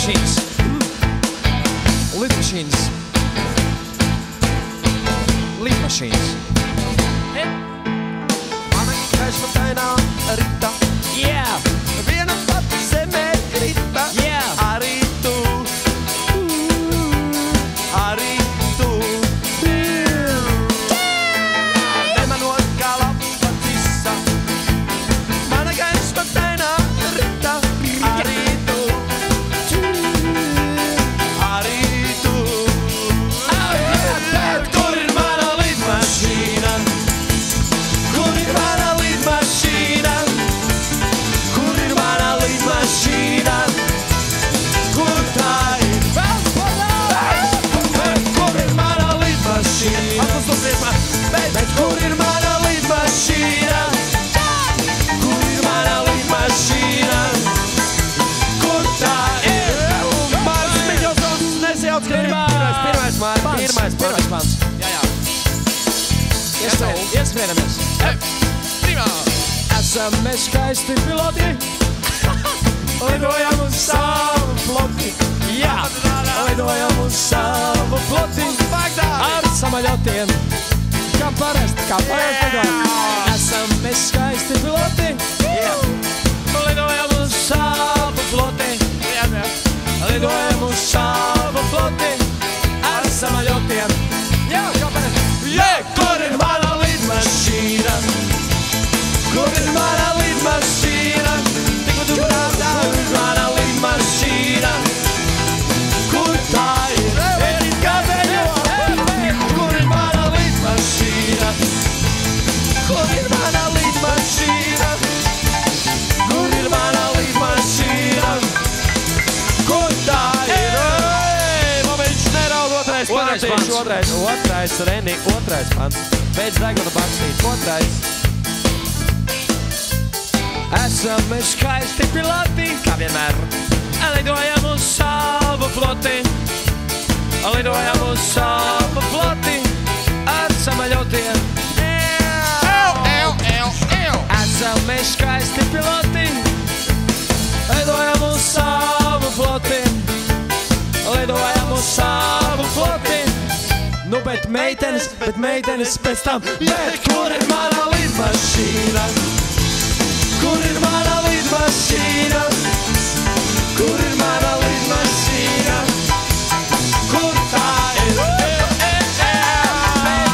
Lidmašīnas. Lidmašīnas. Lidmašīnas. Mana gaismatainā rita. Yeah! Viena pati zemē krita. Yeah! Arī tu. Arī tu. Nemanot kā lapa cisa. Mana gaismatainā rita. Arī tu. Arī tu. Bet kur ir mana lidmašīna? Kur ir mana lidmašīna? Kur ir mana lidmašīna? Kur tā ir? Bet kur ir mana lidmašīna? Bet kur ir mana lidmašīna? Kur ir mana lidmašīna? Kur tā ir? Mans mikrofons nesajauc, ka ir pirmais pants. Ieskrieramies. Esam mēs skaisti piloti. Lidojam uz savu floti. Jā! Lidojam uz savu floti. Ar samaļotiem. Kā parasti lidojam. Esam mēs skaisti piloti. Lidojam uz savu floti. Lidojam uz savu floti. Ar samaļotiem. Jā, kā parasti. Kur ir mana lidmašīna? Kur ir mana lidmašīna? Kur ir mana lidmašīna? Kur tā ir? Kur ir mana lidmašīna? Kur ir mana lidmašīna? Kur ir mana lidmašīna? Kur tā ir? Viņš neraud otrais, Reni, otrais pants. Beidz deguna bakstīt, otrais. Esam mēs skaisti piloti, kā vienmēr. Lidojam uz savu floti. Lidojam uz savu floti. Ar samaļotiem. Esam mēs skaisti piloti. Lidojam uz savu floti. Lidojam uz savu floti. Nu, bet meitenes pēc tam. Bet kur ir mana lidmašīna? Kur ir mana lidmašīna? Kur ir mana lidmašīna? Kur tā ir?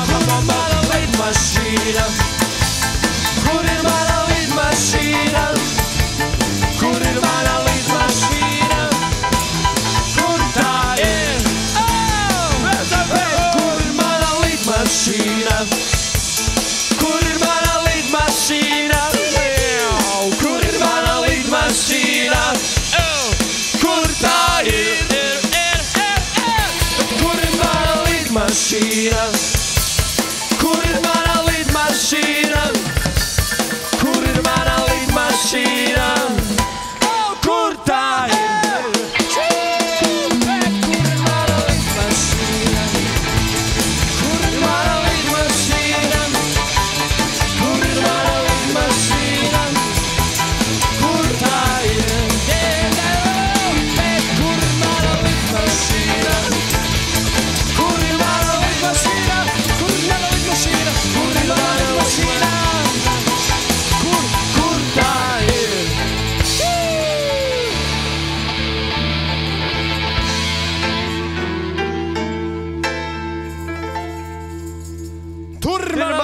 Kur ir mana lidmašīna? Kur ir mana lidmašīna? Kur ir mana lidmašīna? Kur tā ir? Kur ir mana lidmašīna? Kur ir mana lidmašīna? Kur ir mana lidmašīna? Kur tā ir? Kur ir mana lidmašīna? Kur ir mana lidmašīna? Kur ir mana lidmašīna? Kur tā ir?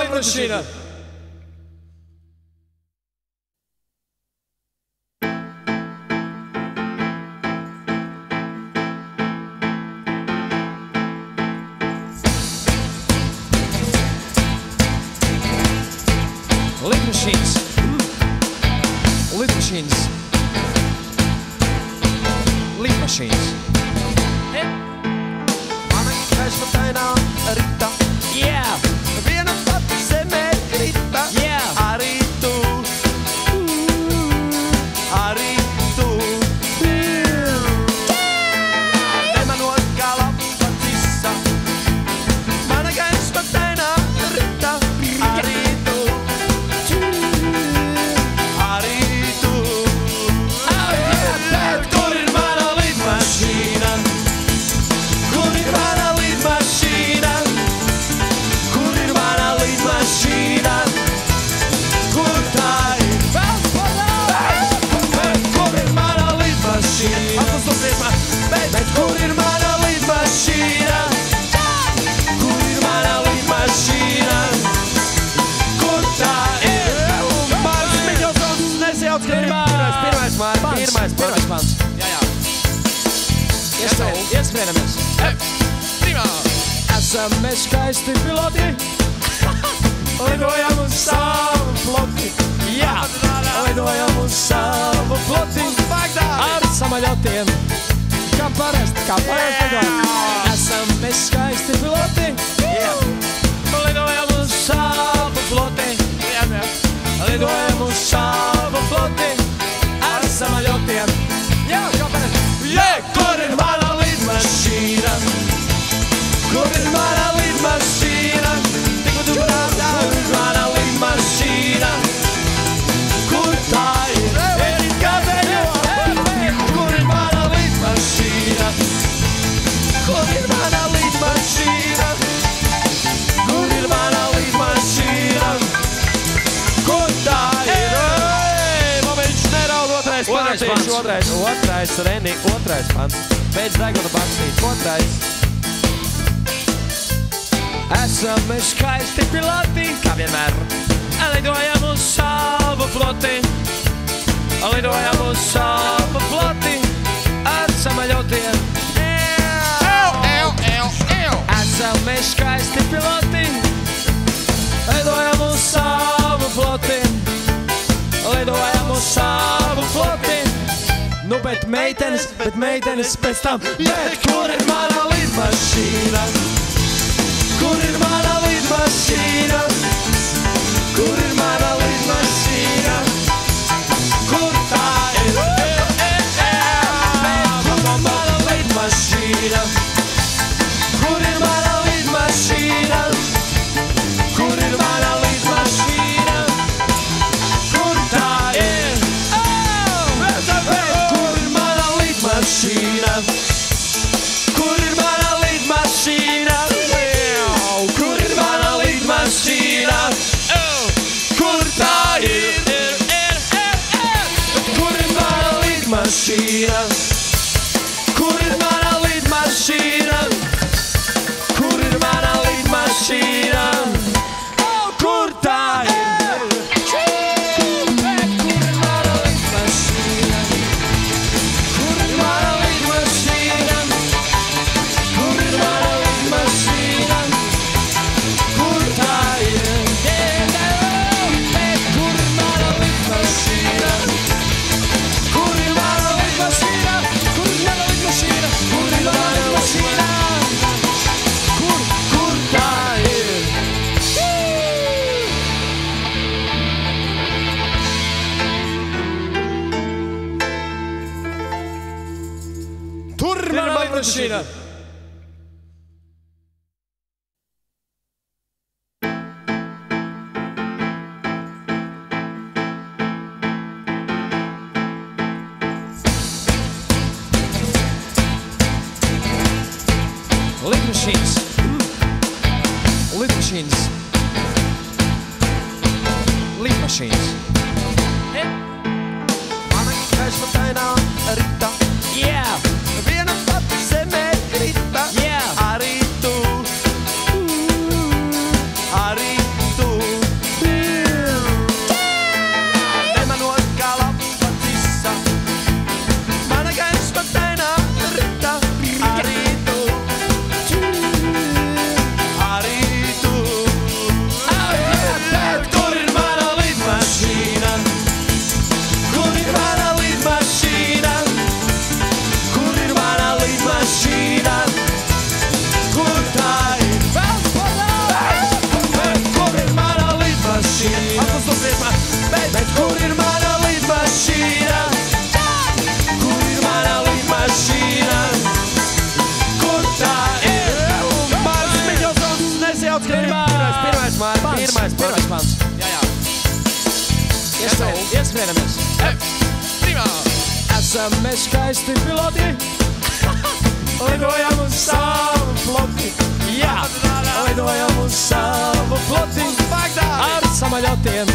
Lidmašīna. Lidmašīnas. Lidmašīnas. Lidmašīnas. Mana gaismatainā rita. Yeah! Viena pati zemē krita. Yeah! Arī tu. Arī tu. Nemanot kā lapa cisa. Mana gaismatainā rita. Arī tu. Arī tu. Bet kur ir mana lidmašīna? ieskrienamies. Prima! Esam mēs skaisti piloti, lidojam uz savu floti. Jā, lidojam uz savu floti ar samaļotiem. Kā parasti lidojam. Esam mēs skaisti piloti, lidojam uz savu floti. Lidojam uz savu floti ar samaļotiem. Jā, kā parasti. Kur ir mana lidmašīna? Kur ir mana lidmašīna? Tikko tu prātā, kur ir mana lidmašīna? Kur tā ir? Kur ir mana lidmašīna? Kur ir mana lidmašīna? Kur ir mana lidmašīna? Kur tā ir? Moments neraud, otrais pants. Otrais, Reni, otrais pants. Beidz deguna bakstīt, otrais. Esam mēs skaisti piloti, kā vienmēr. Lidojam uz savu floti. Lidojam uz savu floti ar samaļotiem. Esam mēs skaisti piloti. Lidojam uz savu floti. Lidojam uz savu floti. Nu, bet meitenes pēc tam. Bet kur ir mana lidmašīna? Kur ir mana lidmašīna? Kur ir mana lidmašīna? Kur tā ir? Kur ir mana lidmašīna? Kur ir mana lidmašīna? Kur ir mana lidmašīna? Kur tā ir? Kur ir mana lidmašīna? Kur ir mana lidmašīna? Kur ir mana lidmašīna? Kur tā ir? Kur ir mana lidmašīna? Kur ir mana lidmašīna? Kur ir mana lidmašīna? Kur tā ir? Kur ir mana lidmašīna? Kur ir mana lidmašīna? Kur ir mana lidmašīna? Kur tā ir? Kur ir mana lidmašīna? Kur ir mana lidmašīna? Kur ir mana lidmašīna? Kur ir mana lidmašīna? Kur tā ir? Tur ir mana lidmašīna. Lidmašīnas. Lidmašīnas. Lidmašīnas. Mana gaismatainā rita. Yeah! Viena pati zemē krita. Yeah! Arī tu. Arī tu. Nemanot kā lapa cisa. Mana gaismatainā rita. Arī tu. Arī tu. Kur ir mana lidmašīna? Kur ir mana lidmašīna? Kur ir mana lidmašīna? Kur tā ir? Kur ir mana lidmašīna? Bet kur ir mana lidmašīna? Kur ir mana lidmašīna? Kur tā ir? Mārcis Miķelsons nesajauc, ka ir pirmais pants. Jā. Ieskrienamies. Prima! Esam mēs skaisti piloti. Lidojam uz savu floti. Jā, lidojam uz savu floti ar samaļotiem.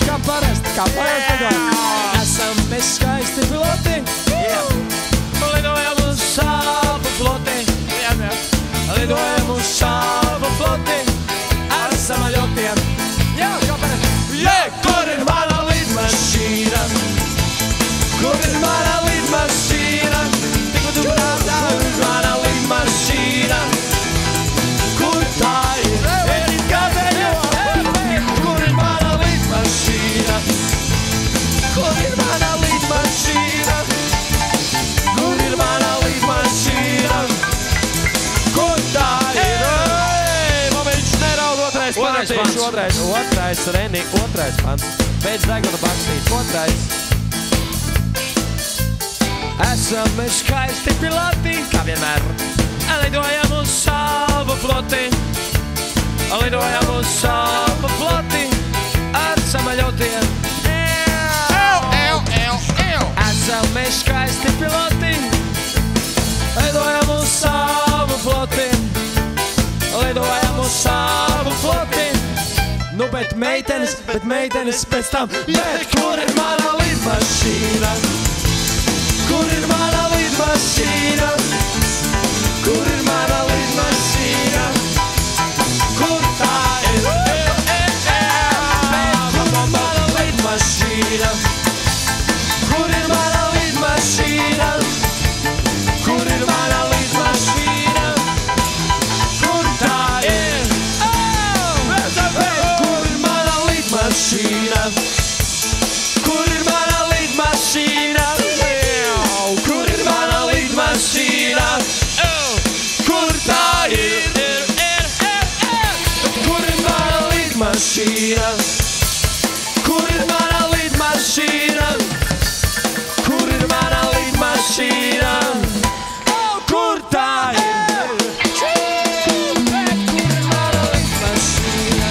Kā parasti lidojam. Esam mēs skaisti piloti. Lidojam uz savu floti. Lidojam uz savu floti ar samaļotiem. Jā, kā parasti. Kur ir mana lidmašīna? Kur ir mana lidmašīna? Tikko tu prātā, kur ir mana Krotīšu otrais, Reni, otrais pants. Beidz deguna bakstīt, otrais. Esam mēs skaisti piloti, kā vienmēr. Lidojam uz savu floti. Lidojam uz savu floti. Ar samaļotiem. Esam mēs skaisti piloti. Lidojam uz savu floti. Lidojam uz savu floti. Nu, bet meitenes pēc tam. Bet kur ir mana lidmašīna? Kur ir mana lidmašīna? Kur ir mana lidmašīna? Kur tā ir? Bet kur ir mana lidmašīna? Kur ir mana lidmašīna? Kur ir mana lidmašīna? Kur tā ir? Bet kur ir mana lidmašīna? Kur ir mana lidmašīna? Kur ir mana lidmašīna? Kur tā ir? Kur ir mana lidmašīna? Kur ir mana lidmašīna? Kur ir mana lidmašīna? Kur tā ir? Kur ir mana lidmašīna? Kur ir mana lidmašīna? Kur ir mana lidmašīna? Kur tā ir? Kur ir mana lidmašīna?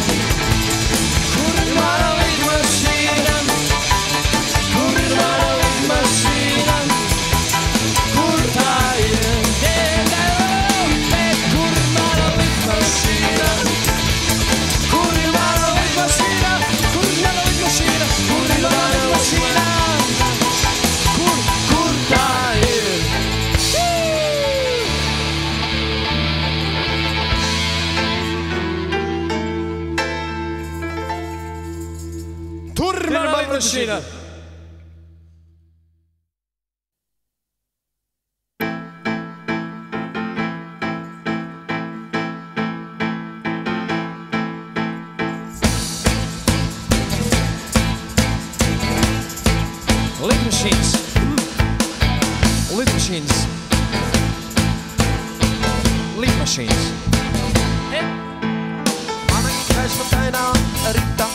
Kur ir mana lidmašīna? Kur ir mana lidmašīna? Kur ir mana lidmašīna? Kur tā ir? Tur ir mana lidmašīna! Lidmašīnas. Lidmašīnas. Lidmašīnas. Mana gaismatainā rita.